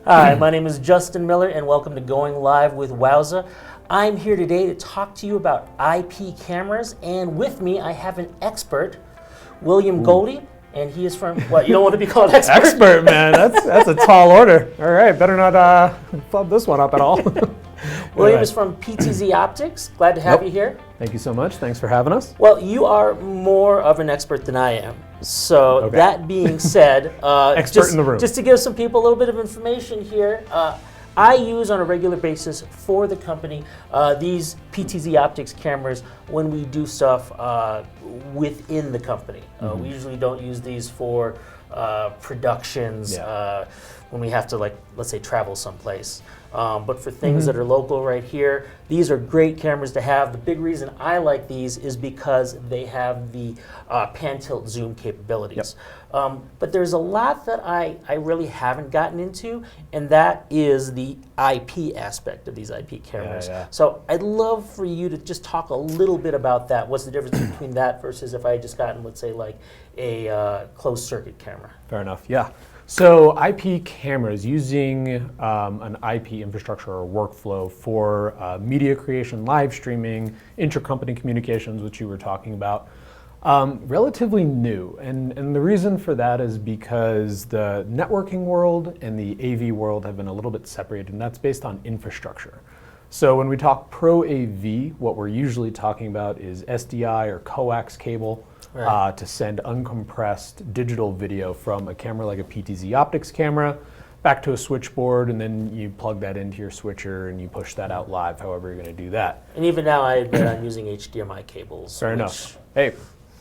Hi, my name is Justin Miller, and welcome to Going Live with Wowza. I'm here today to talk to you about IP cameras, and with me I have an expert, William Goldie, and he is from, what, you don't want to be called expert? Expert, man, that's a tall order. All right, better not flub this one up at all. William is from PTZ Optics. Glad to have you here. Thank you so much. Thanks for having us. Well, you are more of an expert than I am. So that being said, expert in the room. Just to give some people a little bit of information here, I use on a regular basis for the company these PTZ Optics cameras when we do stuff within the company. We usually don't use these for productions when we have to, like, let's say, travel someplace. But for things that are local right here, these are great cameras to have. The big reason I like these is because they have the pan tilt zoom capabilities. But there's a lot that I really haven't gotten into, and that is the IP aspect of these IP cameras. So I'd love for you to just talk a little bit about that. What's the difference between that versus if I had just gotten, let's say, like a closed circuit camera? Fair enough, yeah. So IP cameras, using an IP infrastructure or workflow for media creation, live streaming, intercompany communications, which you were talking about, relatively new. And the reason for that is because the networking world and the AV world have been a little bit separated, and that's based on infrastructure. So when we talk Pro AV, what we're usually talking about is SDI or coax cable. To send uncompressed digital video from a camera like a PTZ Optics camera back to a switchboard, and then you plug that into your switcher and you push that out live, however you're going to do that. And even now I admit I'm using HDMI cables. Fair enough. Hey,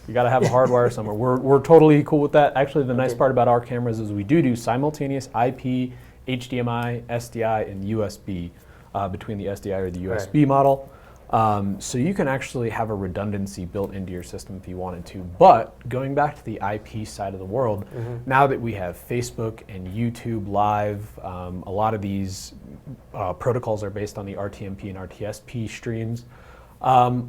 you got to have a hardwire somewhere. We're totally cool with that. Actually, the nice part about our cameras is we do simultaneous IP, HDMI, SDI, and USB between the SDI or the USB model. So you can actually have a redundancy built into your system if you wanted to. But going back to the IP side of the world, now that we have Facebook and YouTube Live, a lot of these protocols are based on the RTMP and RTSP streams.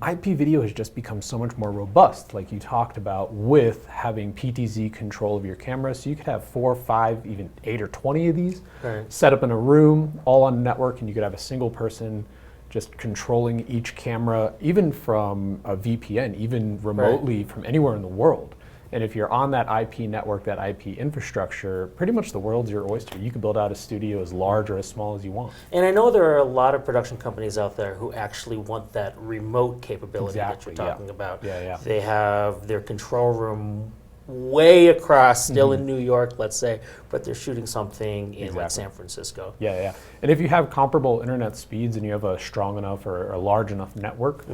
IP video has just become so much more robust, like you talked about, with having PTZ control of your camera. So you could have 4, 5, even 8 or 20 of these set up in a room, all on network, and you could have a single person just controlling each camera, even from a VPN, even remotely from anywhere in the world. And if you're on that IP network, that IP infrastructure, pretty much the world's your oyster. You can build out a studio as large or as small as you want. And I know there are a lot of production companies out there who actually want that remote capability that you're talking about. They have their control room way across, still in New York, let's say, but they're shooting something in like San Francisco. And if you have comparable internet speeds and you have a strong enough or a large enough network,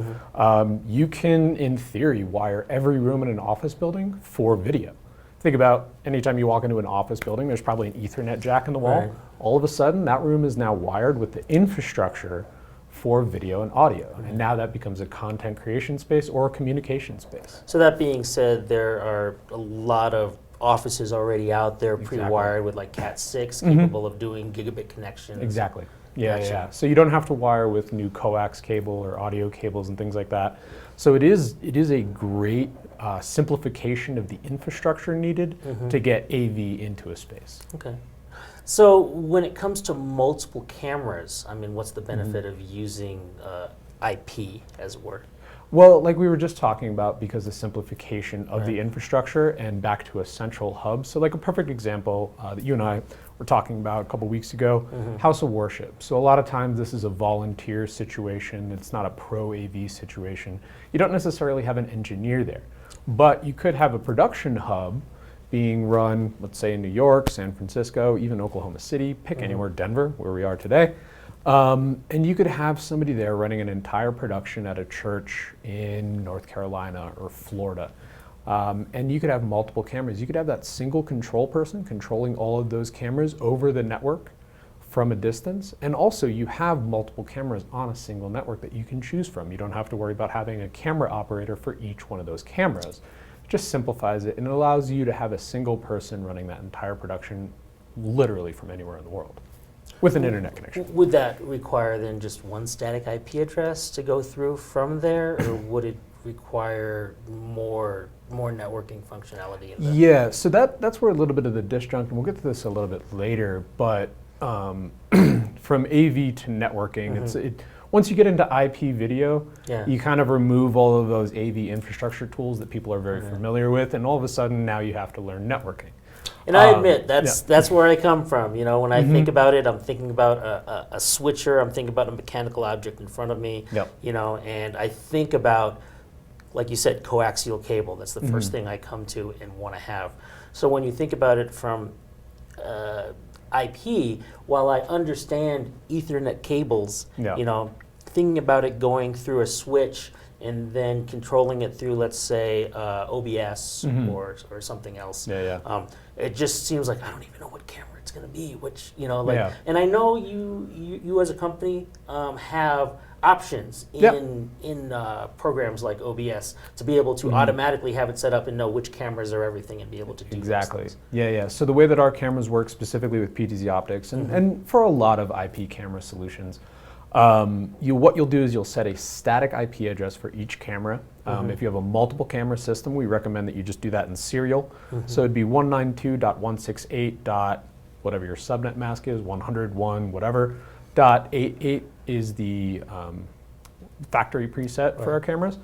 you can, in theory, wire every room in an office building for video. Think about anytime you walk into an office building, there's probably an Ethernet jack in the wall. All of a sudden, that room is now wired with the infrastructure for video and audio. And now that becomes a content creation space or a communication space. So that being said, there are a lot of offices already out there pre-wired with like Cat 6 capable of doing gigabit connections. So you don't have to wire with new coax cable or audio cables and things like that. So it is a great simplification of the infrastructure needed to get AV into a space. So when it comes to multiple cameras, I mean, what's the benefit of using IP, as it were? Well, like we were just talking about, because of simplification of the infrastructure and back to a central hub. So like a perfect example that you and I were talking about a couple weeks ago, House of Worship. So a lot of times this is a volunteer situation. It's not a pro AV situation. You don't necessarily have an engineer there, but you could have a production hub being run, let's say in New York, San Francisco, even Oklahoma City, pick anywhere, Denver, where we are today. And you could have somebody there running an entire production at a church in North Carolina or Florida. And you could have multiple cameras. You could have that single control person controlling all of those cameras over the network from a distance. And also you have multiple cameras on a single network that you can choose from. You don't have to worry about having a camera operator for each one of those cameras. It just simplifies it, and it allows you to have a single person running that entire production literally from anywhere in the world with an internet connection. Would that require then just one static IP address to go through from there, or would it require more networking functionality in that? Yeah, so that's where a little bit of the disjunct, and we'll get to this a little bit later, but from AV to networking, once you get into IP video, you kind of remove all of those AV infrastructure tools that people are very familiar with, and all of a sudden now you have to learn networking. And I admit, that's where I come from. You know, when I think about it, I'm thinking about a switcher, I'm thinking about a mechanical object in front of me, you know, and I think about, like you said, coaxial cable. That's the first thing I come to and want to have. So when you think about it from IP, while I understand Ethernet cables, you know, thinking about it going through a switch and then controlling it through, let's say, OBS or something else. It just seems like I don't even know what camera it's going to be. Which, you know, like, and I know you as a company have options in programs like OBS to be able to automatically have it set up and know which cameras are everything and be able to do exactly. So the way that our cameras work specifically with PTZ optics and for a lot of IP camera solutions, what you'll do is you'll set a static IP address for each camera. If you have a multiple camera system, we recommend that you just do that in serial. So it'd be 192.168. Whatever your subnet mask is, 101 whatever, .88 is the factory preset for our cameras.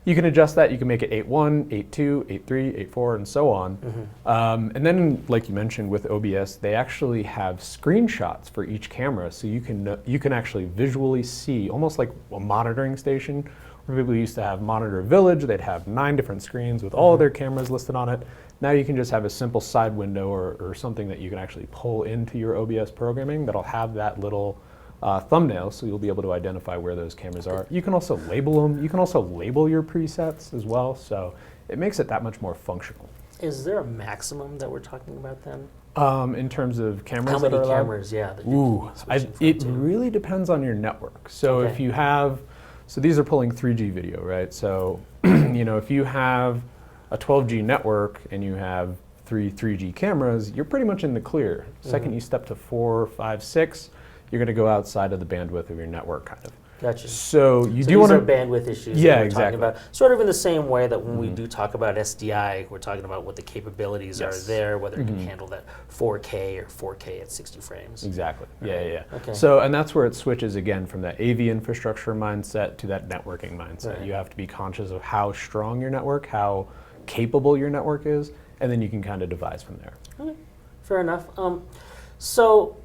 You can adjust that. You can make it 8.1, 8.2, 8.3, 8.4, and so on. And then, like you mentioned, with OBS, they actually have screenshots for each camera, so you can actually visually see, almost like a monitoring station. Where people used to have Monitor Village, they'd have 9 different screens with all of their cameras listed on it. Now you can just have a simple side window or something that you can actually pull into your OBS programming that'll have that little thumbnail, so you'll be able to identify where those cameras are. You can also label them. You can also label your presets as well, so it makes it that much more functional. Is there a maximum that we're talking about then? In terms of cameras? How many cameras, it really depends on your network. So if you have, so these are pulling 3G video, right? So, you know, if you have a 12G network and you have 3G cameras, you're pretty much in the clear. Second you step to 4, 5, 6, you're going to go outside of the bandwidth of your network, kind of. Gotcha. So you do want to bandwidth issues. Yeah, that we're exactly. Talking about. Sort of in the same way that when we do talk about SDI, we're talking about what the capabilities are there, whether it can handle that 4K or 4K at 60 frames. Exactly. Okay. So, and that's where it switches again from that AV infrastructure mindset to that networking mindset. You have to be conscious of how strong your network, how capable your network is, and then you can kind of devise from there. Okay. Fair enough. So,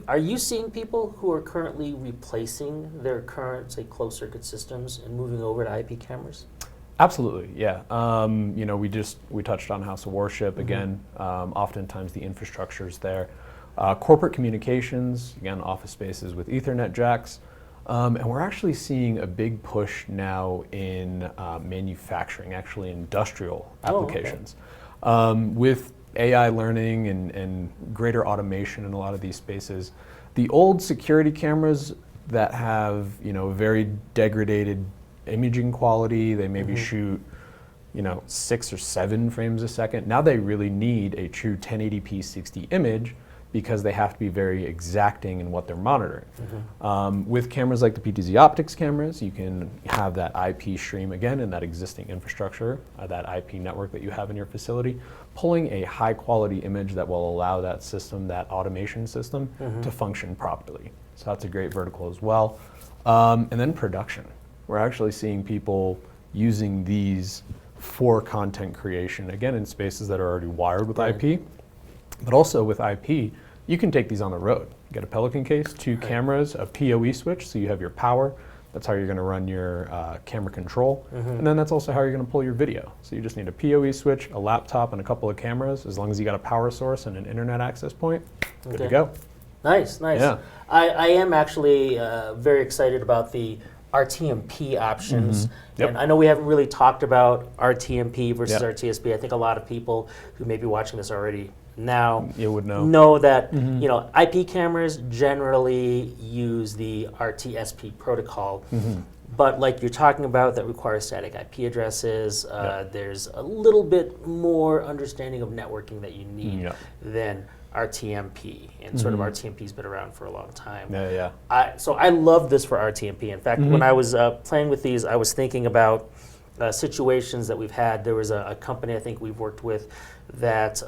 are you seeing people who are currently replacing their current, say, closed circuit systems and moving over to IP cameras? Absolutely, yeah. You know, we touched on House of Worship again. Oftentimes the infrastructure is there. Corporate communications, again, office spaces with Ethernet jacks. And we're actually seeing a big push now in manufacturing, actually industrial applications. With AI learning and greater automation in a lot of these spaces. The old security cameras that have, you know, very degraded imaging quality, they maybe shoot, you know, 6 or 7 frames a second. Now they really need a true 1080p 60 image because they have to be very exacting in what they're monitoring. With cameras like the PTZ optics cameras, you can have that IP stream again in that existing infrastructure, that IP network that you have in your facility, pulling a high quality image that will allow that system, that automation system, to function properly. So that's a great vertical as well. And then production. We're actually seeing people using these for content creation, again in spaces that are already wired with IP. But also with IP, you can take these on the road. You get a Pelican case, 2 cameras, a PoE switch, so you have your power. That's how you're going to run your camera control. And then that's also how you're going to pull your video. So you just need a PoE switch, a laptop, and a couple of cameras. As long as you got a power source and an internet access point, good to go. Nice, nice. Yeah. I am actually very excited about the RTMP options. And I know we haven't really talked about RTMP versus RTSP. I think a lot of people who may be watching this already now you would know that you know, IP cameras generally use the RTSP protocol. But like you're talking about, that requires static IP addresses. There's a little bit more understanding of networking that you need than RTMP, and sort of RTMP's been around for a long time. So I love this for RTMP. In fact, when I was playing with these, I was thinking about situations that we've had. There was a company I think we've worked with that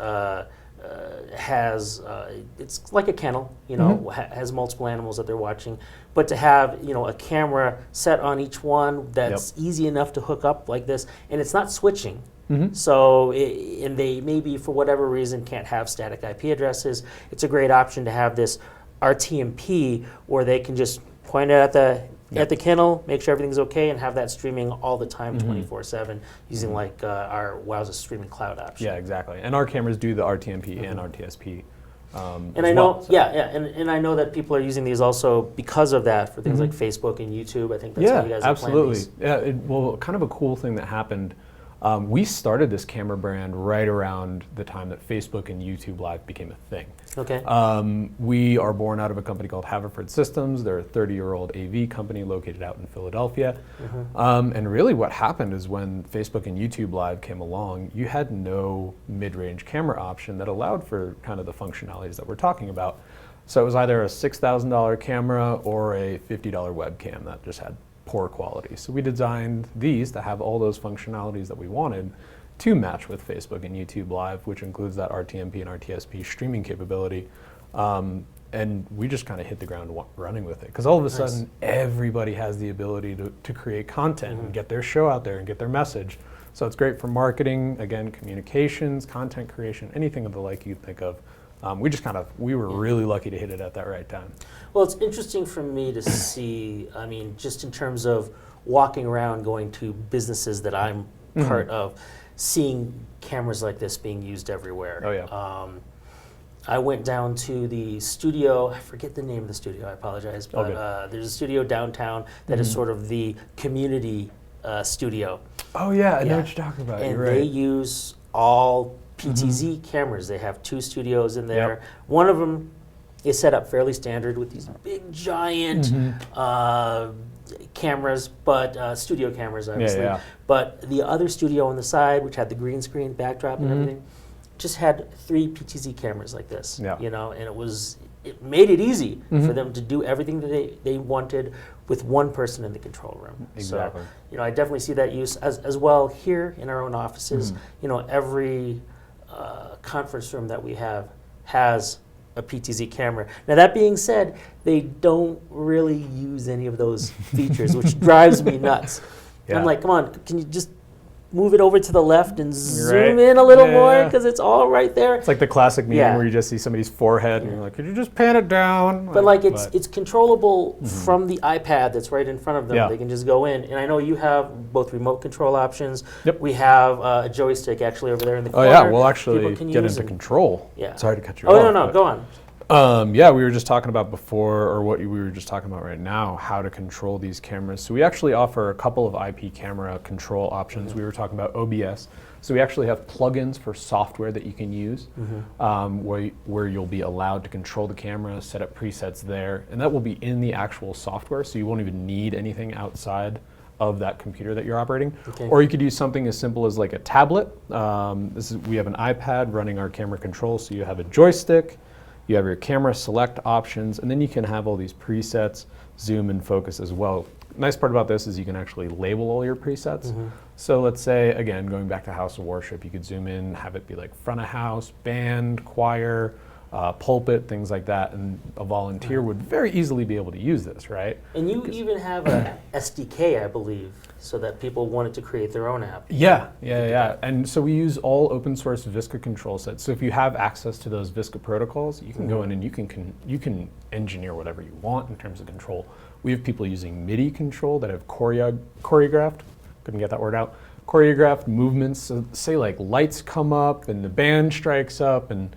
has it's like a kennel, you know, has multiple animals that they're watching, but to have, you know, a camera set on each one that's easy enough to hook up like this, and it's not switching. So, and they maybe for whatever reason can't have static IP addresses, it's a great option to have this RTMP where they can just point it at the kennel, make sure everything's okay, and have that streaming all the time, 24/7, using like our Wowza streaming cloud option. Yeah, exactly. And our cameras do the RTMP and RTSP. And I know, and I know that people are using these also because of that for things like Facebook and YouTube. I think that's how you guys absolutely. are playing Yeah, well, kind of a cool thing that happened. We started this camera brand right around the time that Facebook and YouTube Live became a thing. Okay. We are born out of a company called Haverford Systems. They're a 30-year-old AV company located out in Philadelphia. And really what happened is when Facebook and YouTube Live came along, you had no mid-range camera option that allowed for kind of the functionalities that we're talking about. So it was either a $6,000 camera or a $50 webcam that just had poor quality. So we designed these to have all those functionalities that we wanted to match with Facebook and YouTube Live, which includes that RTMP and RTSP streaming capability. And we just kind of hit the ground running with it. Because all of a sudden, everybody has the ability to create content and get their show out there and get their message. So it's great for marketing, again, communications, content creation, anything of the like you'd think of. We were really lucky to hit it at that right time. Well, it's interesting for me to see, I mean, just in terms of walking around, going to businesses that I'm part of, seeing cameras like this being used everywhere. Oh, yeah. I went down to the studio, I forget the name of the studio, I apologize, but there's a studio downtown that is sort of the community studio. Oh, yeah, I know what you're talking about. And you're right. they use all PTZ cameras. They have 2 studios in there. One of them is set up fairly standard with these big, giant cameras, but studio cameras, obviously. But the other studio on the side, which had the green screen backdrop and everything, just had 3 PTZ cameras like this. You know, and it made it easy for them to do everything that they wanted with one person in the control room. Exactly. So, you know, I definitely see that use as well here in our own offices. You know, every conference room that we have has a PTZ camera. Now that being said, they don't really use any of those features, which drives me nuts. I'm like, come on, can you just move it over to the left and zoom in a little more because it's all right there. It's like the classic meme where you just see somebody's forehead and you're like, could you just pan it down? But like it's controllable from the iPad that's right in front of them. They can just go in. And I know you have both remote control options. We have a joystick actually over there in the corner. Oh yeah, we'll actually get into control. Sorry to cut you off. Oh no, go on. Yeah, we were just talking about before, or what we were just talking about right now, how to control these cameras. So we actually offer a couple of IP camera control options. We were talking about OBS. So we actually have plugins for software that you can use where you'll be allowed to control the camera, set up presets there, and that will be in the actual software, so you won't even need anything outside of that computer that you're operating. Or you could use something as simple as like a tablet. We have an iPad running our camera control, so you have a joystick, you have your camera select options, and then you can have all these presets, zoom and focus as well. Nice part about this is you can actually label all your presets. So let's say, again, going back to House of Worship, you could zoom in, have it be like front of house, band, choir, pulpit, things like that, and a volunteer would very easily be able to use this, right? And you even have a SDK, I believe, so that people wanted to create their own app. Yeah. And so we use all open source Visca control sets. So if you have access to those Visca protocols, you can go in and you can engineer whatever you want in terms of control. We have people using MIDI control that have choreographed, couldn't get that word out, choreographed movements. So say like lights come up and the band strikes up and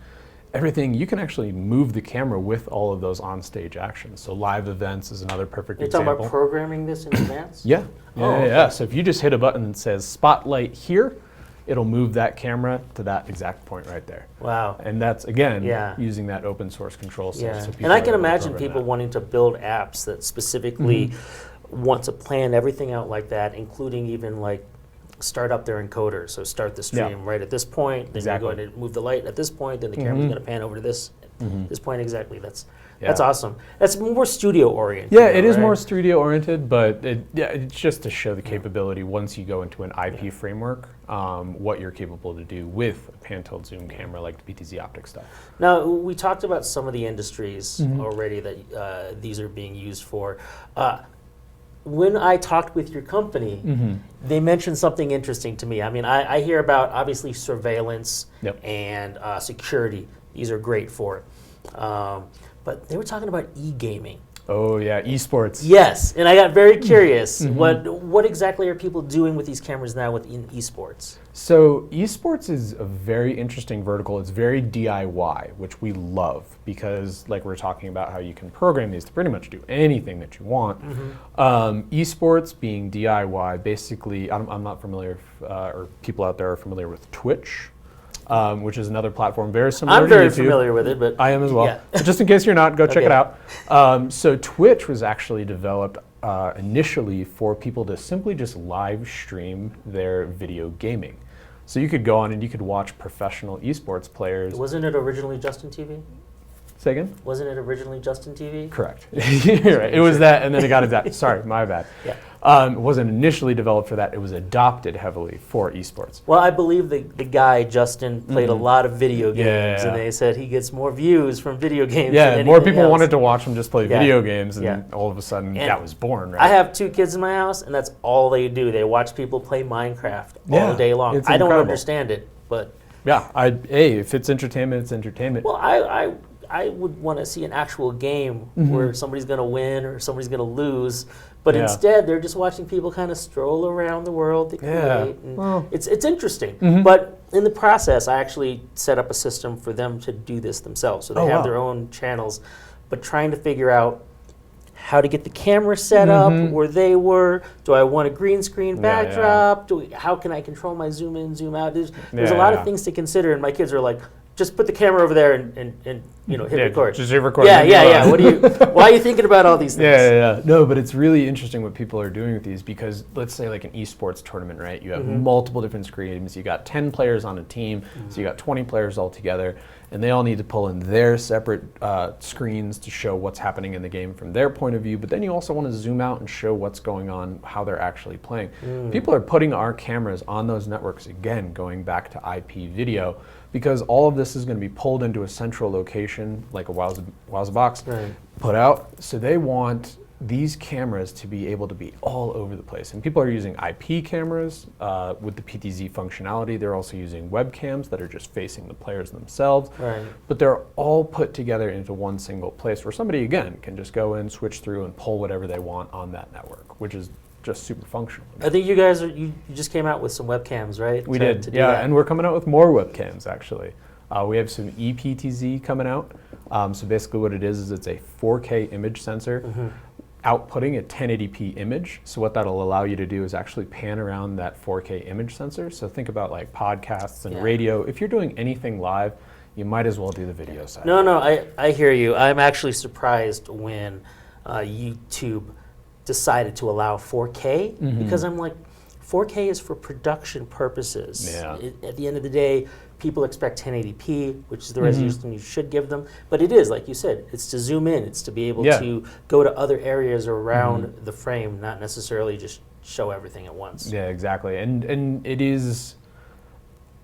everything, you can actually move the camera with all of those on-stage actions. So live events is another perfect example. You're talking about programming this in advance? Yeah. So if you just hit a button that says spotlight here, it'll move that camera to that exact point right there. Wow. And that's, again, using that open source control set. So and I can imagine people wanting to build apps that specifically want to plan everything out like that, including even like start up their encoder. So start the stream right at this point, then you're going to move the light at this point, then the camera's going to pan over to this this point exactly. That's awesome. That's more studio oriented. Yeah, it is right? more studio oriented, but it's just to show the capability once you go into an IP framework, what you're capable to do with a pan-tilt zoom camera like the PTZ optic stuff. Now, we talked about some of the industries already that these are being used for. When I talked with your company, they mentioned something interesting to me. I mean, I hear about, obviously, surveillance and security. These are great for it. But they were talking about e-gaming. Oh yeah, eSports. Yes, and I got very curious. What exactly are people doing with these cameras now within eSports? So eSports is a very interesting vertical. It's very DIY, which we love because, like we're talking about, how you can program these to pretty much do anything that you want. Esports being DIY, basically, I'm not familiar, or people out there are familiar with Twitch. Which is another platform very similar to YouTube. I'm very familiar with it, but I am as well. Yeah. So just in case you're not, go check it out. So Twitch was actually developed initially for people to simply just live stream their video gaming. So you could go on and you could watch professional esports players. Wasn't it originally Justin TV? Say again? Wasn't it originally Justin TV? Correct. You're right. It was that, and then it got adapted. Sorry, my bad. Yeah. It wasn't initially developed for that. It was adopted heavily for esports. Well, I believe the guy, Justin, played a lot of video games, and they said he gets more views from video games than Yeah, more anything people else. wanted to watch him just play video games, and all of a sudden And that was born, right? I have 2 kids in my house, and that's all they do. They watch people play Minecraft all day long. It's I don't incredible. understand it, but... Yeah, hey, if it's entertainment, it's entertainment. Well, I would want to see an actual game where somebody's going to win or somebody's going to lose, but instead they're just watching people kind of stroll around the world to create. And well, it's interesting, but in the process, I actually set up a system for them to do this themselves. So they have their own channels, but trying to figure out how to get the camera set up where they were. Do I want a green screen backdrop? How can I control my zoom in, zoom out? There's a lot of things to consider, and my kids are like, just put the camera over there and hit record. Just hit record. Yeah. Why are you thinking about all these things? Yeah. No, but it's really interesting what people are doing with these because let's say like an esports tournament, right? You have multiple different screens. You got 10 players on a team, so you got 20 players all together, and they all need to pull in their separate screens to show what's happening in the game from their point of view. But then you also want to zoom out and show what's going on, how they're actually playing. People are putting our cameras on those networks again, going back to IP video, because all of this is going to be pulled into a central location, like a Wowza box, put out. So they want these cameras to be able to be all over the place. And people are using IP cameras with the PTZ functionality. They're also using webcams that are just facing the players themselves. But they're all put together into one single place where somebody, again, can just go in, switch through, and pull whatever they want on that network, which is just super functional. I think you guys you just came out with some webcams, right? We did, and we're coming out with more webcams actually. We have some ePTZ coming out. So basically what it is it's a 4K image sensor outputting a 1080p image. So what that'll allow you to do is actually pan around that 4K image sensor. So think about like podcasts and radio. If you're doing anything live, you might as well do the video side. No, I hear you. I'm actually surprised when YouTube decided to allow 4K because I'm like, 4K is for production purposes. At the end of the day, people expect 1080p, which is the resolution you should give them. But it is, like you said, it's to zoom in. It's to be able to go to other areas around the frame, not necessarily just show everything at once. Yeah, exactly. And it is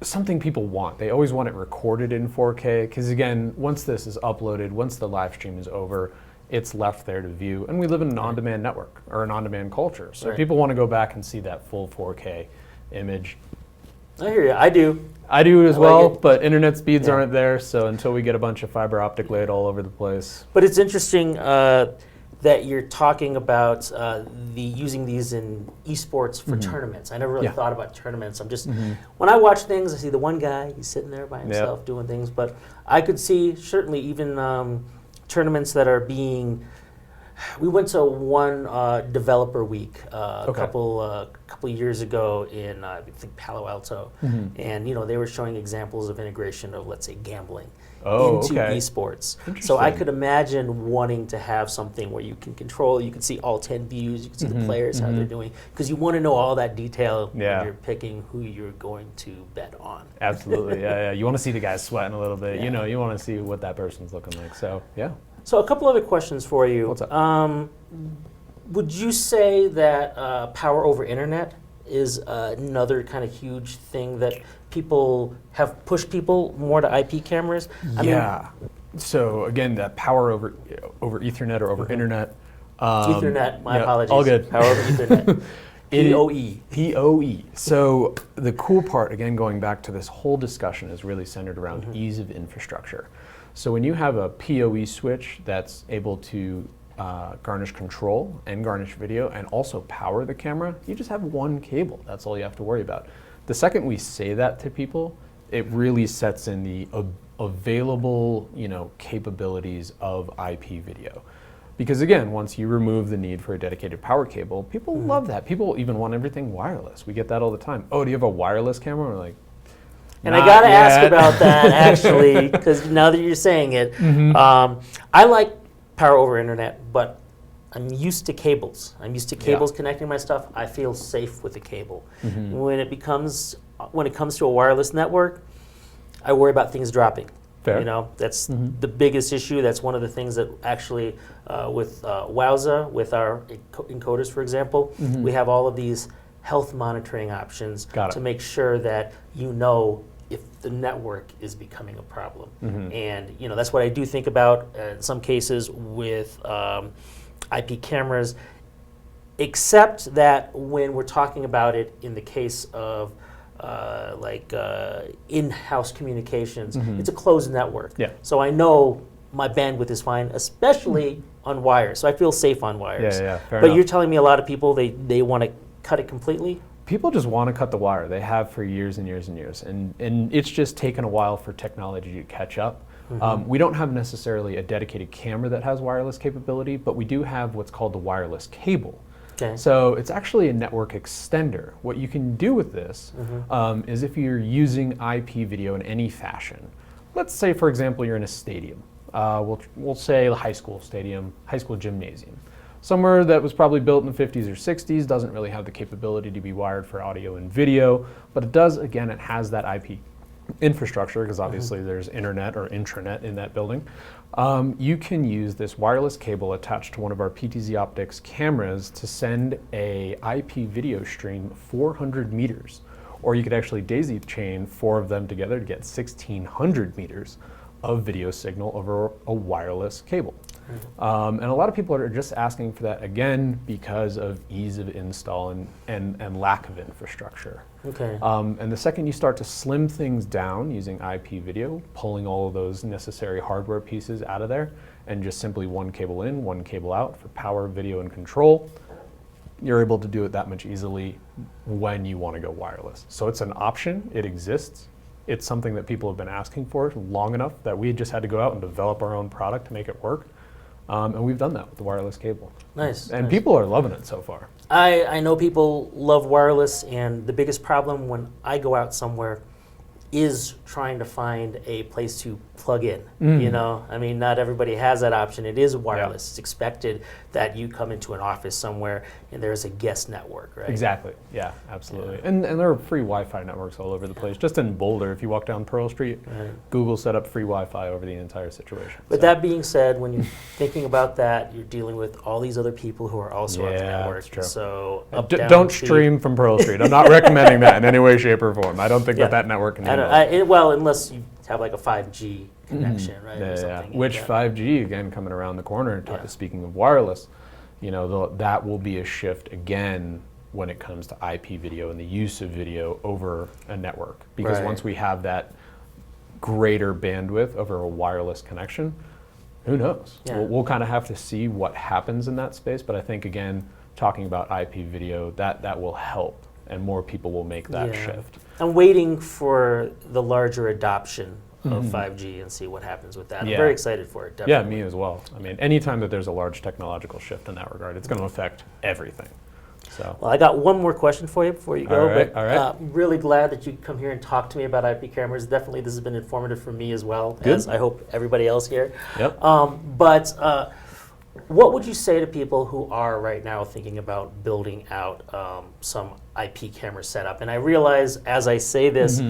something people want. They always want it recorded in 4K because, again, once this is uploaded, once the live stream is over, it's left there to view. And we live in an on-demand network or an on-demand culture. So people want to go back and see that full 4K image. I hear you. I do. I do as well, but internet speeds aren't there. So until we get a bunch of fiber optic laid all over the place. But it's interesting that you're talking about using these in esports for tournaments. I never really thought about tournaments. I'm just, when I watch things, I see the one guy, he's sitting there by himself doing things. But I could see certainly even tournaments that are being We went to one developer week a Okay. couple years ago in I think Palo Alto, and they were showing examples of integration of, let's say, gambling into eSports. So I could imagine wanting to have something where you can control, you can see all 10 views, you can see the players, how they're doing, because you want to know all that detail when you're picking who you're going to bet on. Absolutely, yeah. You want to see the guys sweating a little bit. Yeah. You want to see what that person's looking like. So, yeah. So a couple other questions for you. What's up? Would you say that power over internet is another kind of huge thing that people have pushed people more to IP cameras? So again, that power over Ethernet or over internet. Ethernet, my apologies. All good. Power over Ethernet. PoE. PoE. So the cool part, again, going back to this whole discussion, is really centered around ease of infrastructure. So when you have a PoE switch that's able to garnish control and garnish video and also power the camera, you just have one cable. That's all you have to worry about. The second we say that to people, it really sets in the available, capabilities of IP video. Because again, once you remove the need for a dedicated power cable, people love that. People even want everything wireless. We get that all the time. Oh, do you have a wireless camera? We're like, and I got to ask about that, actually, because now that you're saying it, I like power over internet, but I'm used to cables. I'm used to cables connecting my stuff. I feel safe with the cable. When it comes to a wireless network, I worry about things dropping. Fair. That's the biggest issue. That's one of the things that actually, with Wowza, with our encoders, for example, we have all of these health monitoring options to make sure that if the network is becoming a problem. And that's what I do think about in some cases with IP cameras, except that when we're talking about it in the case of in-house communications, it's a closed network. So I know my bandwidth is fine, especially on wires. So I feel safe on wires. Fair but enough. you're telling me a lot of people, they want to cut it completely? People just want to cut the wire. They have for years and years and years. And it's just taken a while for technology to catch up. We don't have necessarily a dedicated camera that has wireless capability, but we do have what's called the wireless cable. So it's actually a network extender. What you can do with this is if you're using IP video in any fashion. Let's say, for example, you're in a stadium. We'll say a high school stadium, high school gymnasium. Somewhere that was probably built in the 50s or 60s, doesn't really have the capability to be wired for audio and video, but it does, again, it has that IP infrastructure, because obviously there's internet or intranet in that building. You can use this wireless cable attached to one of our PTZ Optics cameras to send a IP video stream 400 meters, or you could actually daisy chain 4 of them together to get 1,600 meters of video signal over a wireless cable. And a lot of people are just asking for that, again, because of ease of install and lack of infrastructure. And the second you start to slim things down using IP video, pulling all of those necessary hardware pieces out of there, and just simply one cable in, one cable out for power, video, and control, you're able to do it that much easily when you want to go wireless. So it's an option, it exists. It's something that people have been asking for long enough that we just had to go out and develop our own product to make it work. And we've done that with the wireless cable. Nice. And people are loving it so far. I know people love wireless, and the biggest problem when I go out somewhere is trying to find a place to plug in. I mean, not everybody has that option. It is wireless. It's expected that you come into an office somewhere and there's a guest network, right? Exactly. Yeah, absolutely. And there are free Wi-Fi networks all over the place. Just in Boulder, if you walk down Pearl Street, Google set up free Wi-Fi over the entire situation. But that being said, when you're thinking about that, you're dealing with all these other people who are also on the network. That's true. So don't stream from Pearl Street. I'm not recommending that in any way, shape, or form. I don't think that network can handle it. Well, unless you have like a 5G connection, right? Or something Which 5G, again, coming around the corner, speaking of wireless, that will be a shift again when it comes to IP video and the use of video over a network. Because once we have that greater bandwidth over a wireless connection, who knows? We'll kind of have to see what happens in that space. But I think, again, talking about IP video, that will help, and more people will make that shift. I'm waiting for the larger adoption of 5G and see what happens with that. Yeah. I'm very excited for it, Yeah, definitely. me as well. I mean, anytime that there's a large technological shift in that regard, it's going to affect everything. So. Well, I got one more question for you before you go. All right, but all right. I'm really glad that you come here and talk to me about IP cameras. Definitely, this has been informative for me as well, Good. as I hope everybody else here. Yep. But what would you say to people who are right now thinking about building out some IP camera setup? And I realize as I say this,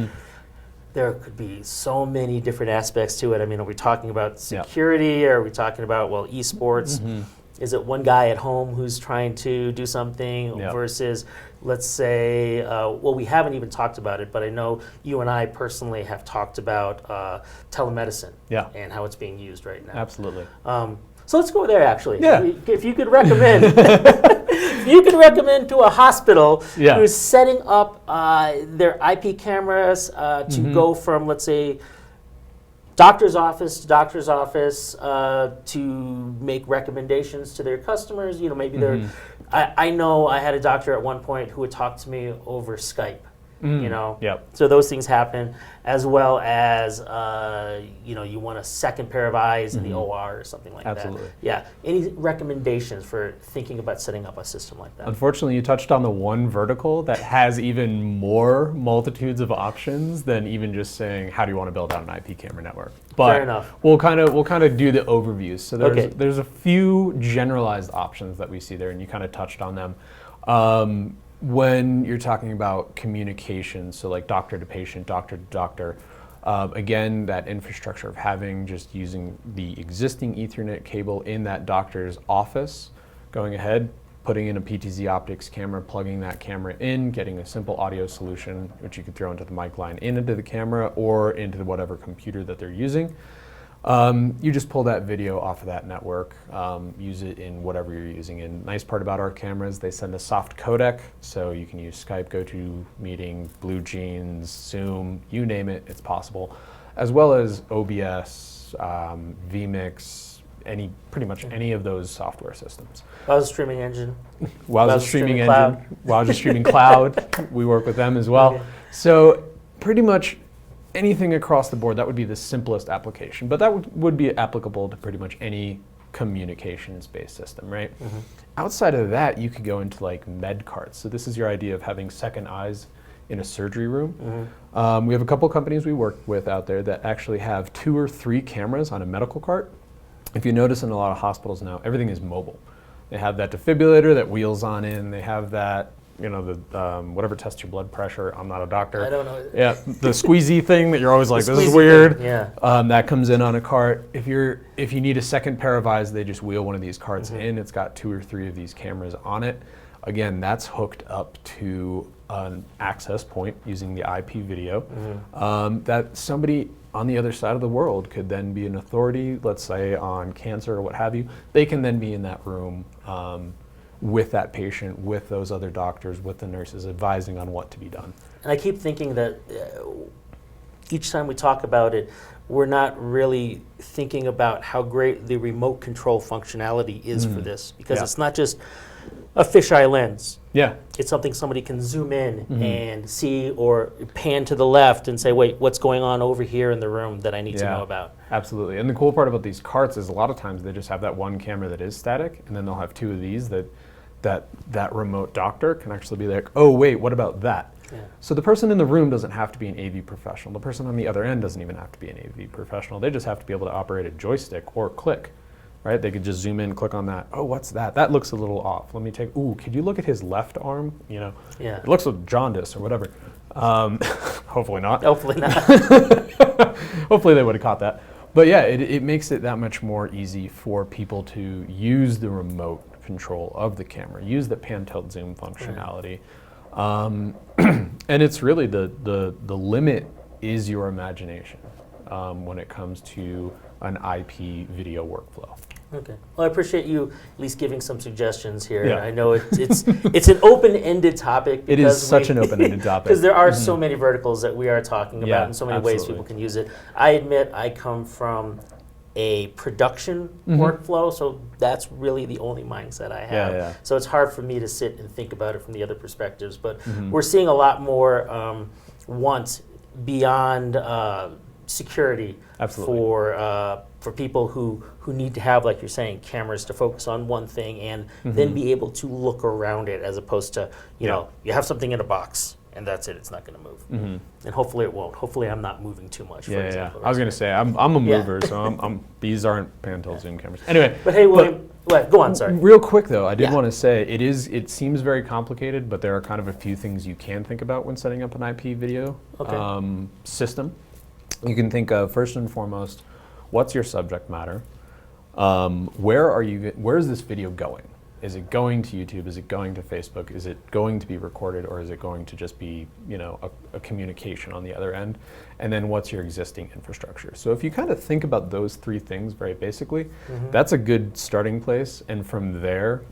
there could be so many different aspects to it. I mean, are we talking about security? Are we talking about, well, eSports? Is it one guy at home who's trying to do something versus, let's say, well, we haven't even talked about it, but I know you and I personally have talked about telemedicine and how it's being used right now. Absolutely. So let's go there, actually. Yeah. If you could recommend, if you could recommend to a hospital who's setting up their IP cameras to go from, let's say, doctor's office to make recommendations to their customers. You know, maybe they're. I know I had a doctor at one point who would talk to me over Skype. You know, so those things happen, as well as you know, you want a second pair of eyes in the OR or something like that. Yeah. Any recommendations for thinking about setting up a system like that? Unfortunately, you touched on the one vertical that has even more multitudes of options than even just saying, how do you want to build out an IP camera network? But fair enough. We'll kind of do the overviews. So there's a few generalized options that we see there, and you kind of touched on them. When you're talking about communication, so like doctor to patient, doctor to doctor, again, that infrastructure of using the existing Ethernet cable in that doctor's office, going ahead, putting in a PTZ optics camera, plugging that camera in, getting a simple audio solution, which you could throw into the mic line into the camera or into whatever computer that they're using. You just pull that video off of that network, use it in whatever you're using. And nice part about our cameras, they send a soft codec, so you can use Skype, GoToMeeting, BlueJeans, Zoom, you name it, it's possible, as well as OBS, vMix, pretty much any of those software systems. Wowza streaming engine. Wowza streaming engine. Wowza streaming cloud. We work with them as well. So pretty much anything across the board, that would be the simplest application, but that would be applicable to pretty much any communications-based system, right? Outside of that, you could go into like med carts. So this is your idea of having second eyes in a surgery room. We have a couple companies we work with out there that actually have 2 or 3 cameras on a medical cart. If you notice in a lot of hospitals now, everything is mobile. They have that defibrillator that wheels on in, they have that, you know, the whatever tests your blood pressure. I'm not a doctor. I don't know. Yeah, the squeezy thing that you're always like, this is weird. Yeah. That comes in on a cart. If you need a second pair of eyes, they just wheel one of these carts in. It's got 2 or 3 of these cameras on it. Again, that's hooked up to an access point using the IP video that somebody on the other side of the world could then be an authority, let's say on cancer or what have you. They can then be in that room with that patient, with those other doctors, with the nurses, advising on what to be done. And I keep thinking that each time we talk about it, we're not really thinking about how great the remote control functionality is for this, because it's not just a fisheye lens. Yeah. It's something somebody can zoom in and see, or pan to the left and say, wait, what's going on over here in the room that I need to know about? Absolutely. And the cool part about these carts is a lot of times they just have that one camera that is static, and then they'll have 2 of these that remote doctor can actually be like, oh wait, what about that? So the person in the room doesn't have to be an AV professional. The person on the other end doesn't even have to be an AV professional. They just have to be able to operate a joystick or click, right? They could just zoom in, click on that. Oh, what's that? That looks a little off. Let me take, could you look at his left arm? You know, it looks like jaundice or whatever. Hopefully not. Hopefully not. Hopefully they would have caught that. But yeah, it makes it that much more easy for people to use the remote control of the camera, use the pan, tilt, zoom functionality. And it's really the limit is your imagination when it comes to an IP video workflow. Okay. Well, I appreciate you at least giving some suggestions here. Yeah. I know it's an open-ended topic. It is such an open-ended topic. Because there are so many verticals that we are talking about and so many ways people can use it. I admit I come from a production workflow, so that's really the only mindset I have. So it's hard for me to sit and think about it from the other perspectives. But we're seeing a lot more want beyond security Absolutely. for people who need to have, like you're saying, cameras to focus on one thing and then be able to look around it, as opposed to, you know, you have something in a box and that's it, it's not going to move. And hopefully it won't. Hopefully I'm not moving too much, for example. I was going to say, I'm a mover, so these aren't pan-tilt zoom cameras. Anyway. But hey, William, go on, sorry. Real quick though, I did want to say, it seems very complicated, but there are kind of a few things you can think about when setting up an IP video system. You can think of, first and foremost, what's your subject matter? Where is this video going? Is it going to YouTube? Is it going to Facebook? Is it going to be recorded, or is it going to just be, you know, a communication on the other end? And then what's your existing infrastructure? So if you kind of think about those three things very basically, that's a good starting place. And from there,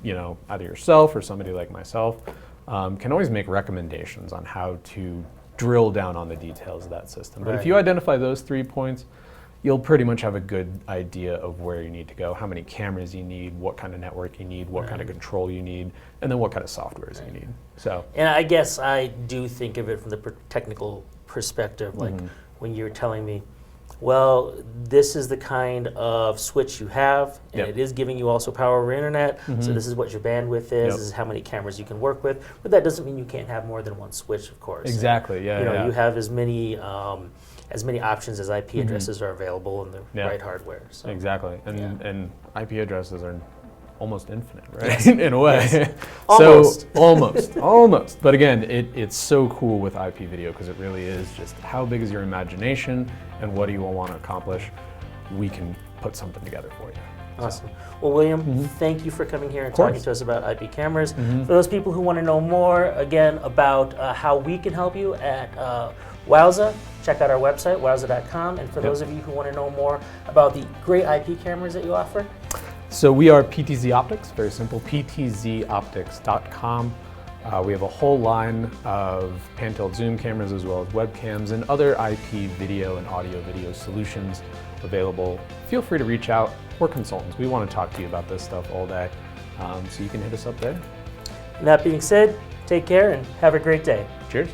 you know, either yourself or somebody like myself can always make recommendations on how to drill down on the details of that system. But if you identify those 3 points, you'll pretty much have a good idea of where you need to go, how many cameras you need, what kind of network you need, what kind of control you need, and then what kind of softwares you need. So, and I guess I do think of it from the technical perspective, like when you're telling me, well, this is the kind of switch you have, and it is giving you also power over internet, so this is what your bandwidth is, this is how many cameras you can work with, but that doesn't mean you can't have more than one switch, of course. Exactly, you know, you have as many options as IP addresses are available in the right hardware. So. Exactly, and IP addresses are almost infinite, right? In a way. Yes. So almost. But again, it's so cool with IP video because it really is just how big is your imagination and what do you want to accomplish? We can put something together for you. Awesome. Well, William, thank you for coming here and talking to us about IP cameras. For those people who want to know more, again, about how we can help you at Wowza, check out our website, wowza.com. And for those of you who want to know more about the great IP cameras that you offer, so we are PTZ Optics, very simple, ptzoptics.com. We have a whole line of pan-tilt zoom cameras as well as webcams and other IP video and audio video solutions available. Feel free to reach out. We're consultants. We want to talk to you about this stuff all day. So you can hit us up there. And that being said, take care and have a great day. Cheers.